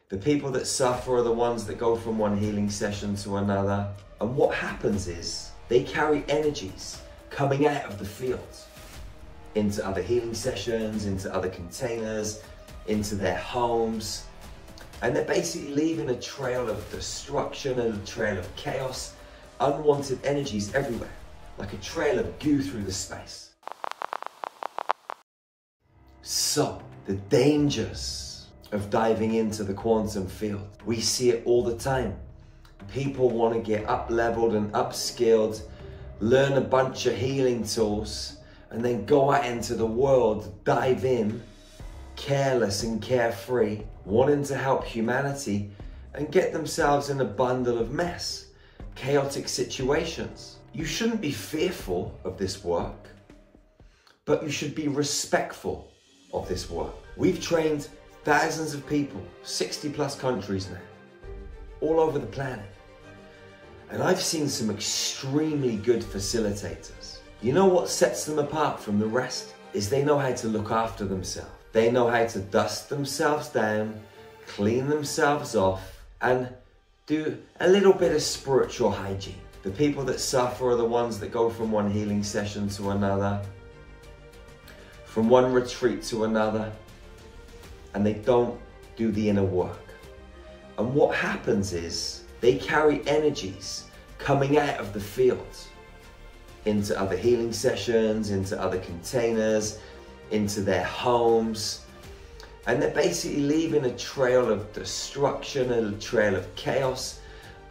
The people that suffer are the ones that go from one healing session to another. And what happens is they carry energies coming out of the field into other healing sessions, into other containers, into their homes. And they're basically leaving a trail of destruction, a trail of chaos, unwanted energies everywhere, like a trail of goo through the space. So, the dangers of diving into the quantum field. We see it all the time. People want to get up-leveled and upskilled, learn a bunch of healing tools, and then go out into the world, dive in, careless and carefree, wanting to help humanity, and get themselves in a bundle of mess, chaotic situations. You shouldn't be fearful of this work, but you should be respectful of this work. We've trained thousands of people, 60+ countries now, all over the planet. And I've seen some extremely good facilitators. You know what sets them apart from the rest? Is they know how to look after themselves. They know how to dust themselves down, clean themselves off, and do a little bit of spiritual hygiene. The people that suffer are the ones that go from one healing session to another, from one retreat to another, and they don't do the inner work. And what happens is they carry energies coming out of the field into other healing sessions, into other containers, into their homes. And they're basically leaving a trail of destruction, a trail of chaos,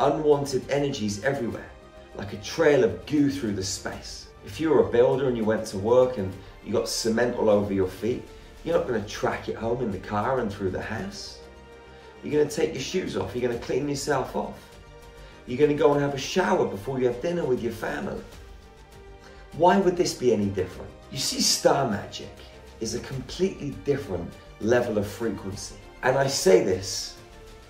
unwanted energies everywhere, like a trail of goo through the space. If you were a builder and you went to work and you got cement all over your feet, you're not going to track it home in the car and through the house. You're going to take your shoes off, you're going to clean yourself off. You're going to go and have a shower before you have dinner with your family. Why would this be any different? You see, star magic is a completely different level of frequency. And I say this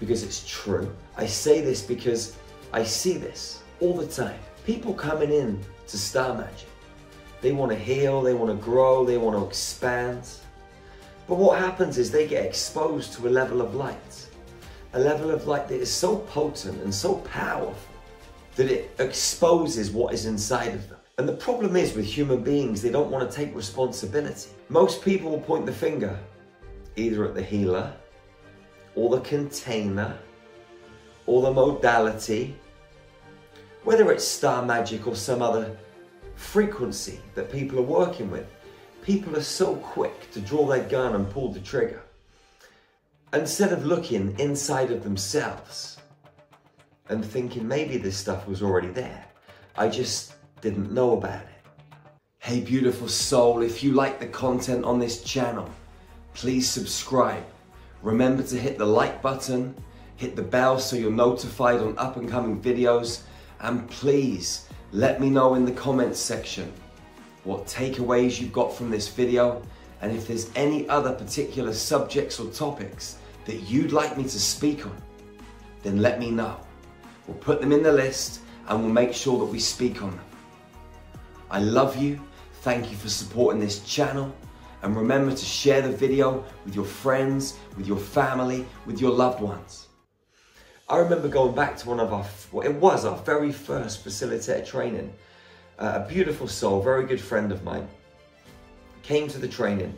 because it's true. I say this because I see this all the time. People coming in to star magic. They want to heal, they want to grow, they want to expand. But what happens is they get exposed to a level of light. A level of light that is so potent and so powerful that it exposes what is inside of them. And the problem is with human beings, they don't want to take responsibility. Most people will point the finger either at the healer, or the container, or the modality, whether it's star magic or some other frequency that people are working with. People are so quick to draw their gun and pull the trigger, instead of looking inside of themselves and thinking maybe this stuff was already there. I just didn't know about it. Hey beautiful soul, if you like the content on this channel, please subscribe. Remember to hit the like button, hit the bell so you're notified on up and coming videos, and please let me know in the comments section what takeaways you've got from this video, and if there's any other particular subjects or topics that you'd like me to speak on, then let me know. We'll put them in the list and we'll make sure that we speak on them. I love you, thank you for supporting this channel, and remember to share the video with your friends, with your family, with your loved ones. I remember going back to one of our very first facilitator training. A beautiful soul, very good friend of mine, came to the training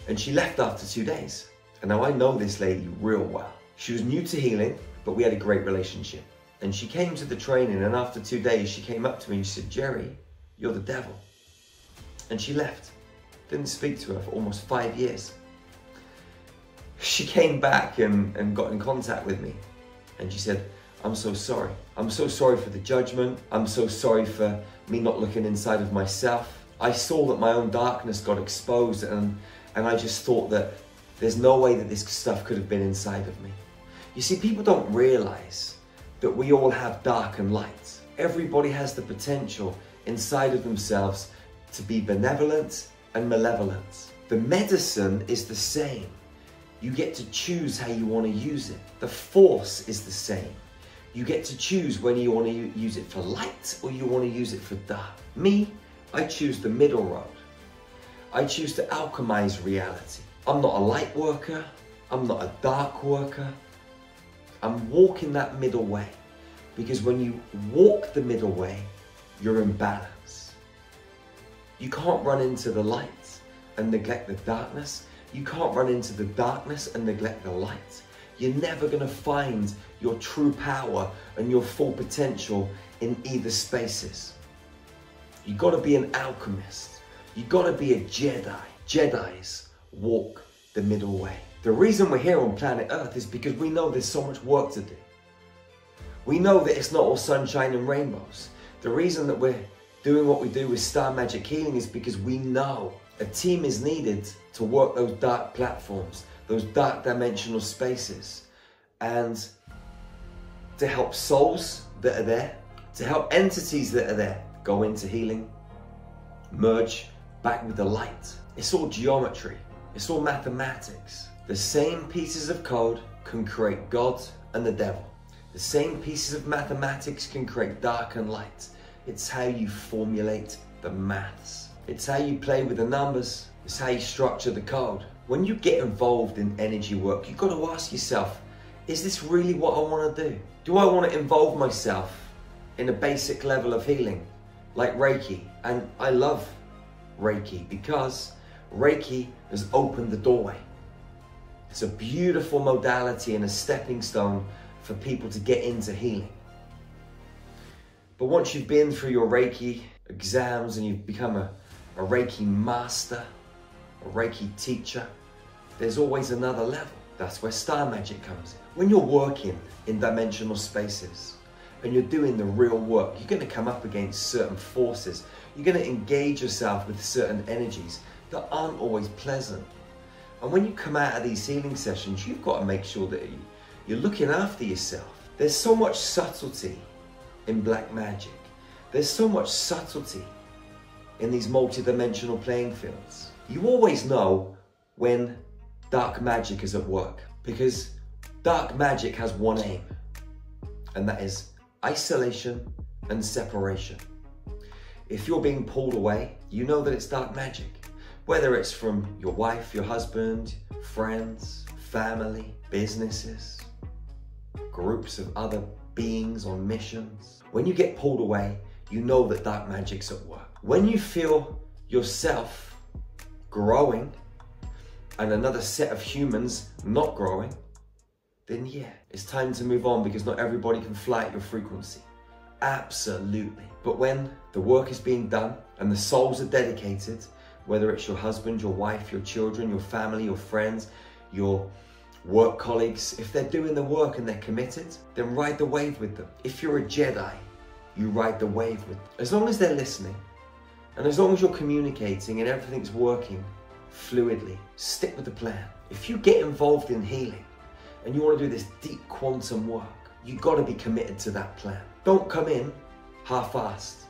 and she left after 2 days. And now I know this lady real well. She was new to healing, but we had a great relationship. And she came to the training, and after 2 days she came up to me and she said, "Jerry, you're the devil." And she left. Didn't speak to her for almost 5 years. She came back and got in contact with me. And she said, "I'm so sorry. I'm so sorry for the judgment. I'm so sorry for me not looking inside of myself. I saw that my own darkness got exposed, and I just thought that there's no way that this stuff could have been inside of me." You see, people don't realize that we all have dark and light. Everybody has the potential inside of themselves to be benevolent and malevolent. The medicine is the same. You get to choose how you want to use it. The force is the same. You get to choose whether you want to use it for light or you want to use it for dark. Me, I choose the middle road. I choose to alchemize reality. I'm not a light worker. I'm not a dark worker. I'm walking that middle way. Because when you walk the middle way, you're in balance. You can't run into the light and neglect the darkness. You can't run into the darkness and neglect the light. You're never going to find your true power and your full potential in either spaces. You've got to be an alchemist. You've got to be a Jedi. Jedis walk the middle way. The reason we're here on planet Earth is because we know there's so much work to do. We know that it's not all sunshine and rainbows. The reason that we're doing what we do with Star Magic Healing is because we know a team is needed to work those dark platforms, those dark dimensional spaces, and to help souls that are there, to help entities that are there go into healing, merge back with the light. It's all geometry. It's all mathematics. The same pieces of code can create God and the devil. The same pieces of mathematics can create dark and light. It's how you formulate the maths. It's how you play with the numbers. It's how you structure the code. When you get involved in energy work, you've got to ask yourself, is this really what I want to do? Do I want to involve myself in a basic level of healing, like Reiki? And I love Reiki because Reiki has opened the doorway. It's a beautiful modality and a stepping stone for people to get into healing. But once you've been through your Reiki exams and you've become a Reiki master, a Reiki teacher, there's always another level. That's where star magic comes in. When you're working in dimensional spaces and you're doing the real work, you're going to come up against certain forces. You're going to engage yourself with certain energies that aren't always pleasant. And when you come out of these healing sessions, you've got to make sure that you're looking after yourself. There's so much subtlety in black magic. There's so much subtlety in these multi-dimensional playing fields. You always know when dark magic is at work, because dark magic has one aim, and that is isolation and separation. If you're being pulled away, you know that it's dark magic. Whether it's from your wife, your husband, friends, family, businesses, groups of other beings on missions. When you get pulled away, you know that dark magic's at work. When you feel yourself growing and another set of humans not growing, then yeah, it's time to move on, because not everybody can fly at your frequency. Absolutely. But when the work is being done and the souls are dedicated, whether it's your husband, your wife, your children, your family, your friends, your work colleagues, if they're doing the work and they're committed, then ride the wave with them. If you're a Jedi, you ride the wave with them. As long as they're listening, and as long as you're communicating and everything's working fluidly, stick with the plan. If you get involved in healing and you want to do this deep quantum work, you've got to be committed to that plan. Don't come in half-assed.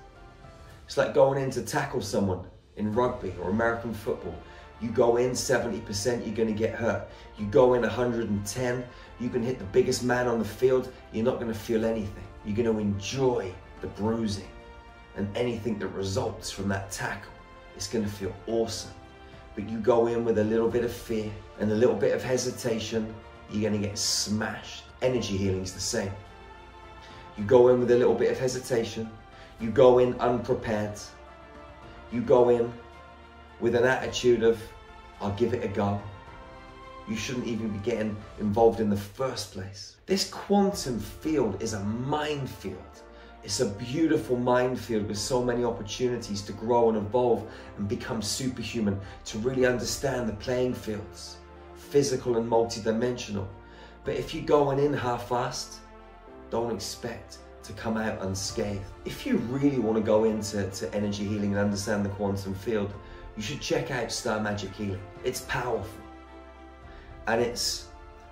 It's like going in to tackle someone in rugby or American football. You go in 70%, you're going to get hurt. You go in 110, you can hit the biggest man on the field, you're not going to feel anything. You're going to enjoy the bruising and anything that results from that tackle. It's going to feel awesome. But you go in with a little bit of fear and a little bit of hesitation, you're going to get smashed. Energy healing is the same. You go in with a little bit of hesitation, you go in unprepared, you go in with an attitude of, I'll give it a go. You shouldn't even be getting involved in the first place. This quantum field is a minefield. It's a beautiful minefield with so many opportunities to grow and evolve and become superhuman, to really understand the playing fields, physical and multi-dimensional. But if you're going in half-assed, don't expect to come out unscathed. If you really want to go into energy healing and understand the quantum field, you should check out Star Magic Healing. It's powerful. And it's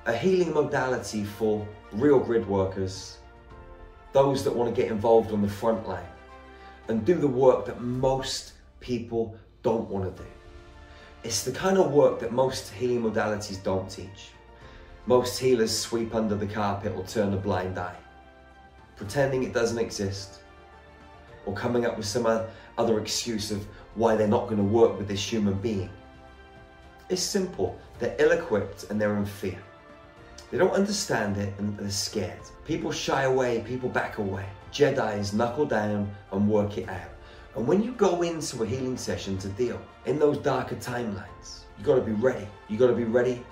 a healing modality for real grid workers, those that want to get involved on the front line and do the work that most people don't want to do. It's the kind of work that most healing modalities don't teach. Most healers sweep under the carpet or turn a blind eye, pretending it doesn't exist, or coming up with some other excuse of why they're not going to work with this human being. It's simple. They're ill-equipped and they're in fear. They don't understand it and they're scared. People shy away, people back away. Jedis knuckle down and work it out. And when you go into a healing session to deal in those darker timelines, you got to be ready. You got to be ready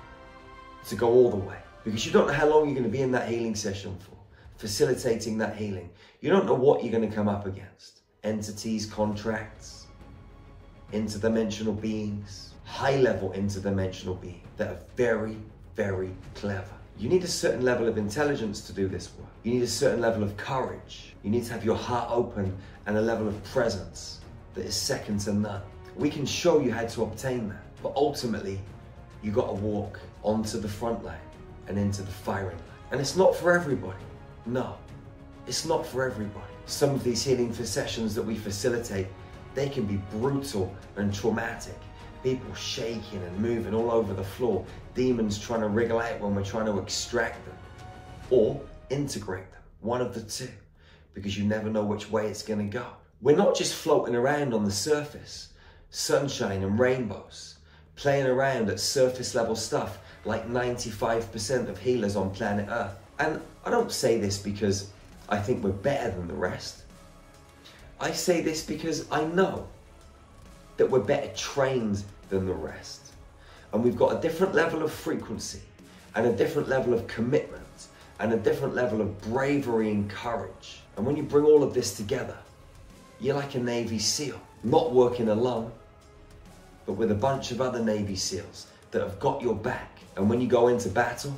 to go all the way, because you don't know how long you're going to be in that healing session for, facilitating that healing. You don't know what you're going to come up against. Entities, contracts, interdimensional beings, high-level interdimensional beings that are very, very clever. You need a certain level of intelligence to do this work. You need a certain level of courage. You need to have your heart open and a level of presence that is second to none. We can show you how to obtain that, but ultimately, you got to walk onto the front line and into the firing line. And it's not for everybody. No, it's not for everybody. Some of these healing sessions that we facilitate, they can be brutal and traumatic. People shaking and moving all over the floor. Demons trying to wriggle out when we're trying to extract them. Or integrate them. One of the two. Because you never know which way it's going to go. We're not just floating around on the surface. Sunshine and rainbows. Playing around at surface level stuff like 95% of healers on planet Earth. And I don't say this because I think we're better than the rest. I say this because I know that we're better trained than the rest. And we've got a different level of frequency and a different level of commitment and a different level of bravery and courage. And when you bring all of this together, you're like a Navy SEAL, not working alone, but with a bunch of other Navy SEALs that have got your back. And when you go into battle,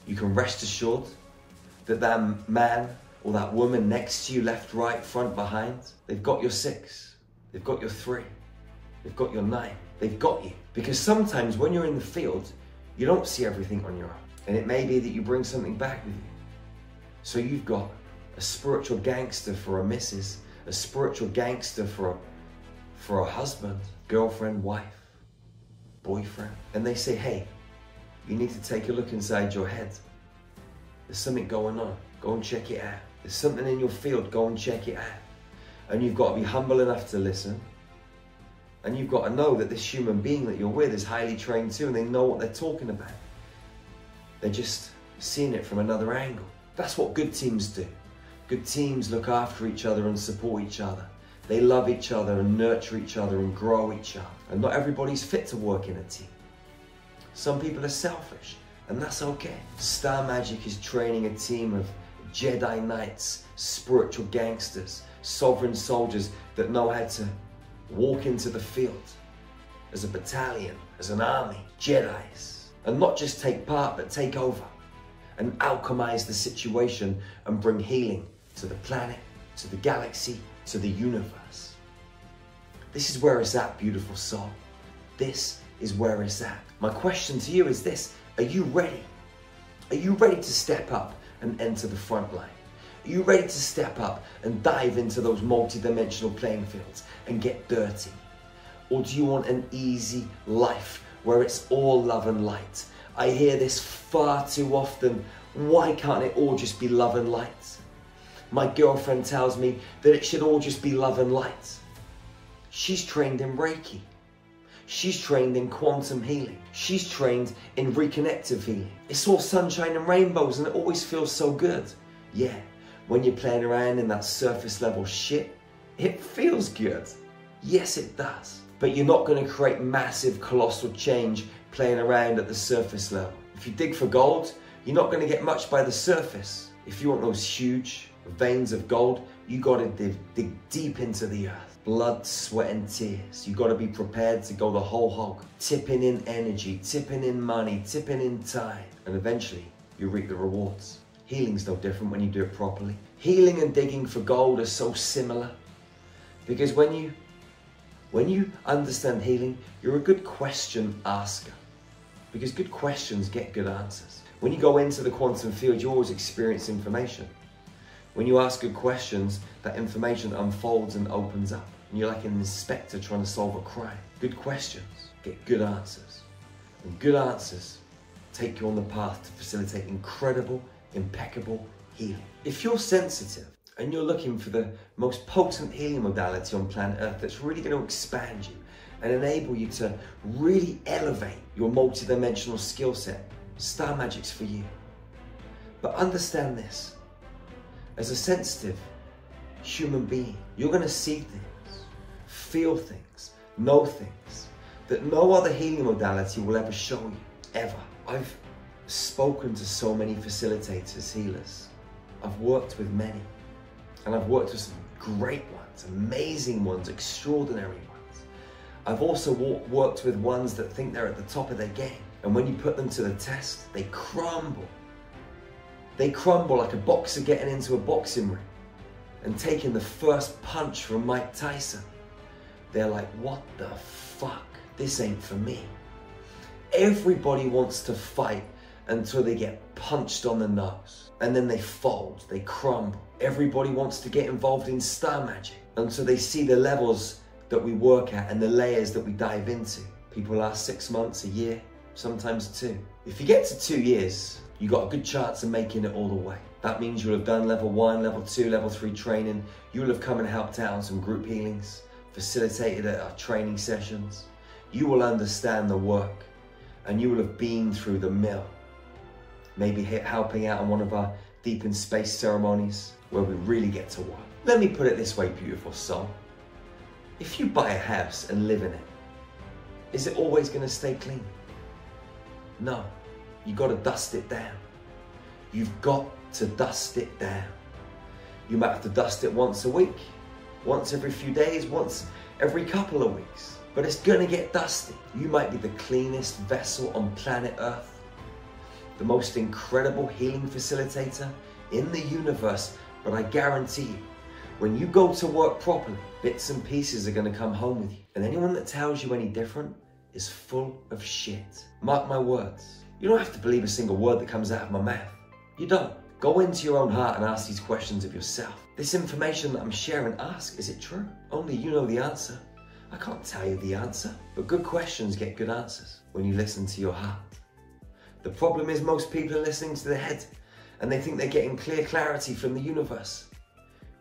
you can rest assured that that man or that woman next to you, left, right, front, behind, they've got your 6, they've got your 3, they've got your 9, they've got you. Because sometimes when you're in the field, you don't see everything on your own. And it may be that you bring something back with you. So you've got a spiritual gangster for a missus, a spiritual gangster for a husband, girlfriend, wife, boyfriend. And they say, hey, you need to take a look inside your head. There's something going on. Go and check it out. There's something in your field. Go and check it out. And you've got to be humble enough to listen. And you've got to know that this human being that you're with is highly trained too, and they know what they're talking about. They're just seeing it from another angle. That's what good teams do. Good teams look after each other and support each other. They love each other and nurture each other and grow each other. And not everybody's fit to work in a team. Some people are selfish, and that's okay. Star Magic is training a team of Jedi Knights, spiritual gangsters, sovereign soldiers that know how to walk into the field as a battalion, as an army, Jedis. And not just take part, but take over and alchemize the situation and bring healing to the planet, to the galaxy, to the universe. This is where it's at, beautiful soul. This is where it's at. My question to you is this: are you ready? Are you ready to step up and enter the front line? Are you ready to step up and dive into those multi-dimensional playing fields and get dirty? Or do you want an easy life where it's all love and light? I hear this far too often. Why can't it all just be love and light? My girlfriend tells me that it should all just be love and light. She's trained in Reiki. She's trained in quantum healing. She's trained in reconnective healing. It's all sunshine and rainbows and it always feels so good. Yeah, when you're playing around in that surface level shit, it feels good. Yes, it does. But you're not going to create massive, colossal change playing around at the surface level. If you dig for gold, you're not going to get much by the surface. If you want those huge veins of gold, you got to dig deep into the earth. Blood, sweat and tears. You got to be prepared to go the whole hog. Tipping in energy, tipping in money, tipping in time. And eventually, you reap the rewards. Healing's no different when you do it properly. Healing and digging for gold are so similar. Because when you understand healing, you're a good question asker. Because good questions get good answers. When you go into the quantum field, you always experience information. When you ask good questions, that information unfolds and opens up. And you're like an inspector trying to solve a crime. Good questions get good answers. And good answers take you on the path to facilitate incredible, impeccable healing. If you're sensitive and you're looking for the most potent healing modality on planet Earth that's really going to expand you and enable you to really elevate your multidimensional skill set, Star Magic's for you. But understand this. As a sensitive human being, you're going to see things, feel things, know things that no other healing modality will ever show you, ever. I've spoken to so many facilitators, healers. I've worked with many. And I've worked with some great ones, amazing ones, extraordinary ones. I've also worked with ones that think they're at the top of their game. And when you put them to the test, they crumble. They crumble like a boxer getting into a boxing ring and taking the first punch from Mike Tyson. They're like, what the fuck? This ain't for me. Everybody wants to fight until they get punched on the nose. And then they fold, they crumble. Everybody wants to get involved in star magic until they see the levels that we work at and the layers that we dive into. People last 6 months, a year, sometimes 2. If you get to 2 years, you got a good chance of making it all the way. That means you'll have done level 1, level 2, level 3 training. You'll have come and helped out on some group healings, facilitated at our training sessions. You will understand the work and you will have been through the mill. Maybe helping out on one of our deep in space ceremonies where we really get to work. Let me put it this way, beautiful soul. If you buy a house and live in it, is it always going to stay clean? No, you got to dust it down. You've got to dust it down. You might have to dust it once a week, once every few days, once every couple of weeks, but it's going to get dusted. You might be the cleanest vessel on planet Earth, the most incredible healing facilitator in the universe, but I guarantee you, when you go to work properly, bits and pieces are going to come home with you. And anyone that tells you any different is full of shit. Mark my words. You don't have to believe a single word that comes out of my mouth. You don't. Go into your own heart and ask these questions of yourself. This information that I'm sharing, ask, is it true? Only you know the answer. I can't tell you the answer, but good questions get good answers when you listen to your heart. The problem is most people are listening to their head and they think they're getting clear clarity from the universe.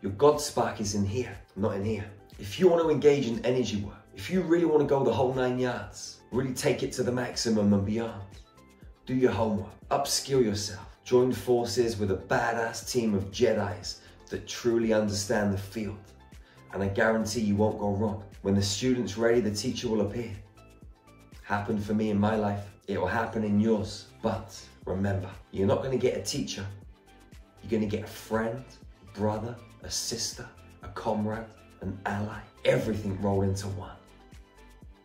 Your God spark is in here, not in here. If you want to engage in energy work, if you really want to go the whole 9 yards, really take it to the maximum and beyond, do your homework, upskill yourself, join forces with a badass team of Jedis that truly understand the field. And I guarantee you won't go wrong. When the student's ready, the teacher will appear. Happened for me in my life. It will happen in yours. But remember, you're not going to get a teacher. You're going to get a friend, a brother, a sister, a comrade, an ally. Everything rolled into one.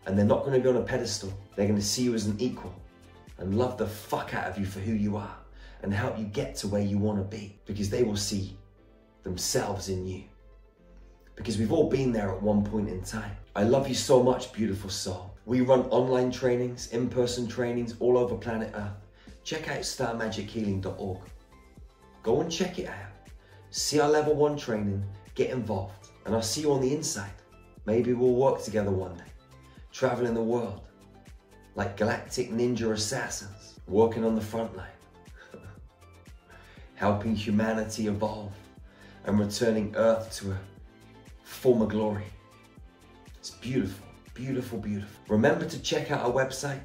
And they're not going to be on a pedestal. They're going to see you as an equal and love the fuck out of you for who you are and help you get to where you want to be, because they will see themselves in you. Because we've all been there at one point in time. I love you so much, beautiful soul. We run online trainings, in-person trainings all over planet Earth. Check out starmagichealing.org. Go and check it out. See our level 1 training, get involved, and I'll see you on the inside. Maybe we'll work together one day, traveling the world like galactic ninja assassins, working on the front line, helping humanity evolve and returning Earth to a former glory. It's beautiful, beautiful, beautiful. Remember to check out our website,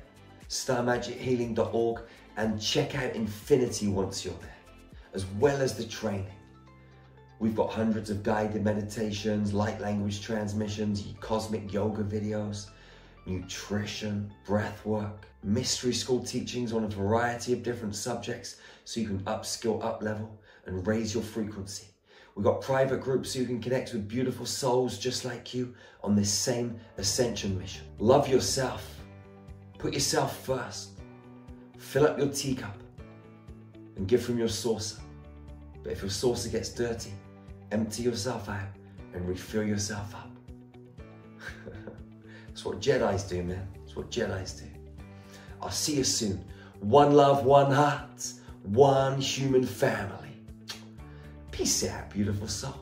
starmagichealing.org, and check out Infinity once you're there, as well as the training. We've got hundreds of guided meditations, light language transmissions, cosmic yoga videos, nutrition, breath work, mystery school teachings on a variety of different subjects so you can upskill, up-level, and raise your frequency. We've got private groups so you can connect with beautiful souls just like you on this same ascension mission. Love yourself. Put yourself first. Fill up your teacup and give from your saucer. But if your saucer gets dirty, empty yourself out and refill yourself up. That's what Jedis do, man. That's what Jedis do. I'll see you soon. One love, one heart, one human family. Peace out, beautiful soul.